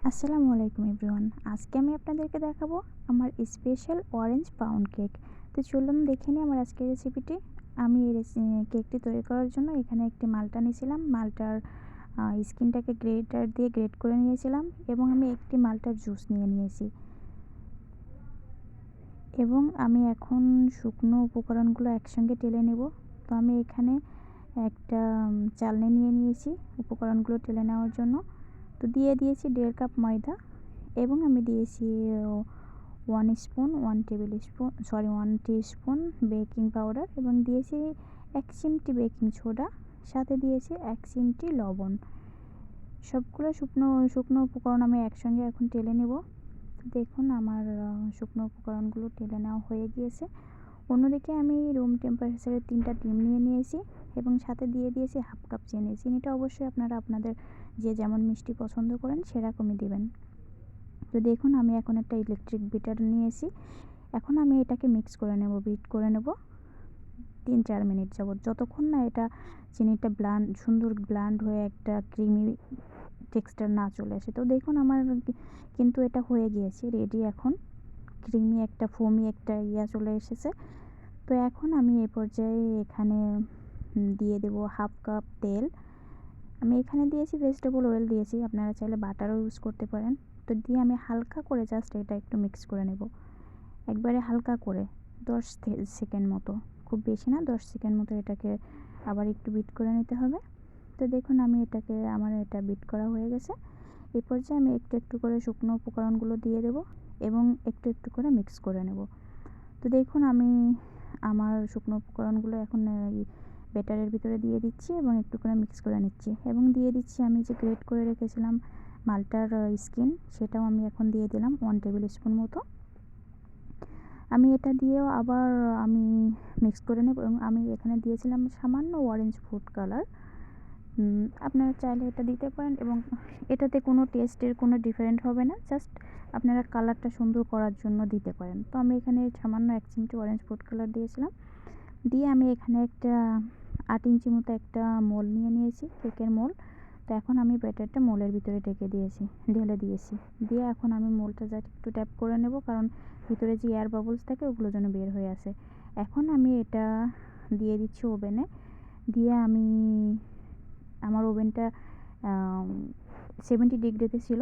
আসসালামু আলাইকুম এভরিওয়ান। আজকে আমি আপনাদেরকে দেখাবো আমার স্পেশাল অরেঞ্জ পাউন্ড কেক। তো চলুন দেখে নিই আমার আজকের রেসিপিটি। আমি এই কেকটি তৈরি করার জন্য এখানে একটি মালটা নিয়েছিলাম। মালটার স্কিনটাকে গ্রেটার দিয়ে গ্রেট করে নিয়েছিলাম এবং আমি একটি মালটার জুস নিয়ে নিয়েছি এবং আমি এখন শুকনো উপকরণগুলো একসঙ্গে টেলে নেব। তো আমি এখানে একটা চালনি নিয়ে নিয়েছি উপকরণগুলো টেলে নেওয়ার জন্য। তো দিয়ে দিয়েছি 1.5 কাপ ময়দা এবং আমি দিয়েছি 1 টিস্পুন বেকিং পাউডার এবং দিয়েছি 1 চিমটি বেকিং সোডা, সাথে দিয়েছি 1 চিমটি লবণ। সবগুলো শুকনো শুকনো উপকরণ আমি একসঙ্গে এখন টেলে নেব। দেখুন আমার শুকনো উপকরণগুলো টেলে নেওয়া হয়ে গিয়েছে। অন্যদিকে আমি রুম টেম্পারেচারে 3টা ডিম নিয়ে নিয়েছি এবং সাথে দিয়ে দিয়েছি 1/2 কাপ চিনি। চিনিটা অবশ্যই আপনারা আপনাদের যে যেমন মিষ্টি পছন্দ করেন সেরকমই দিবেন। তো দেখুন আমি এখন একটা ইলেকট্রিক বিটার নিয়েছি। এখন আমি এটাকে মিক্স করে নেব, বিট করে নেব 3-4 মিনিট যাবত, যতক্ষণ না এটা চিনিটা সুন্দর ব্লান্ড হয়ে একটা ক্রিমি টেক্সচার না চলে আসে। তো দেখুন আমার কিন্তু এটা হয়ে গিয়েছে রেডি। এখন ক্রিমি একটা ফোমি একটা চলে এসেছে। তো এখন আমি এই পর্যায়ে এখানে দিয়ে দেব 1/2 কাপ তেল। আমি এখানে দিয়েছি ভেজিটেবল অয়েল দিয়েছি, আপনারা চাইলে বাটারও ইউজ করতে পারেন। তো দিয়ে আমি হালকা করে জাস্ট এটা একটু মিক্স করে নেব, একবারে হালকা করে 10 সেকেন্ড মতো, খুব বেশি না, 10 সেকেন্ড মতো এটাকে আবার একটু বিট করে নিতে হবে। তো দেখুন আমি আমার এটা বিট করা হয়ে গেছে। এই পর্যায়ে আমি একটু একটু করে শুকনো উপকরণগুলো দিয়ে দেব এবং একটু একটু করে মিক্স করে নেব। তো দেখুন আমি আমার শুকনো উপকরণগুলো এখন ব্যাটারের ভিতরে দিয়ে দিচ্ছি এবং একটু করে মিক্স করে নিচ্ছি এবং দিয়ে দিচ্ছি আমি যে গ্রেট করে রেখেছিলাম মালটার স্কিন, সেটাও আমি এখন দিয়ে দিলাম 1 টেবিল স্পুন মতো। আমি এটা দিয়েও আবার আমি মিক্স করে নেব এবং আমি এখানে দিয়েছিলাম সামান্য অরেঞ্জ ফুড কালার। আপনারা চাইলে এটা দিতে পারেন এবং এটাতে কোনো টেস্টের কোনো ডিফারেন্ট হবে না, জাস্ট আপনারা কালারটা সুন্দর করার জন্য দিতে পারেন। তো আমি এখানে সামান্য 1 চিমটি অরেঞ্জ ফুড কালার দিয়েছিলাম। দিয়ে আমি এখানে একটা 8 ইঞ্চি মতো একটা মোল নিয়ে নিয়েছি, কেকের মোল। তো এখন আমি ব্যাটারটা মোলের ভিতরে ঢেলে দিয়েছি। দিয়ে এখন আমি মোলটা জাস্ট একটু ট্যাপ করে নেব, কারণ ভিতরে যে এয়ার বাবলস থাকে ওগুলো যেন বের হয়ে আসে। এখন আমি এটা দিয়ে দিচ্ছি ওভেনে। দিয়ে আমার ওভেনটা 70 ডিগ্রিতে ছিল।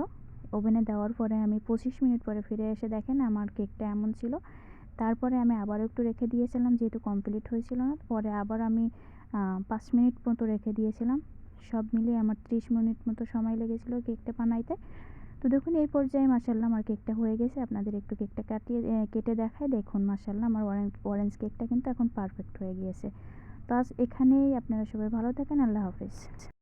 ওভেনে দেওয়ার পরে আমি 25 মিনিট পরে ফিরে এসে দেখেন আমার কেকটা এমন ছিল। তারপরে আমি আবারও একটু রেখে দিয়েছিলাম, যেহেতু কমপ্লিট হয়েছিল না। পরে আবার আমি 5 মিনিট মতো রেখে দিয়েছিলাম। সব মিলিয়ে আমার 30 মিনিট মতো সময় লেগেছিল কেকটা বানাইতে। তো দেখুন এই পর্যায়ে মাশাআল্লাহ আমার কেকটা হয়ে গেছে। আপনাদের একটু কেকটা কেটে দেখাই। দেখুন মাশাআল্লাহ আমার অরেঞ্জ কেকটা কিন্তু এখন পারফেক্ট হয়ে গিয়েছে। তো আজ এখানেই, আপনারা সবাই ভালো থাকেন। আল্লাহ হাফেজ।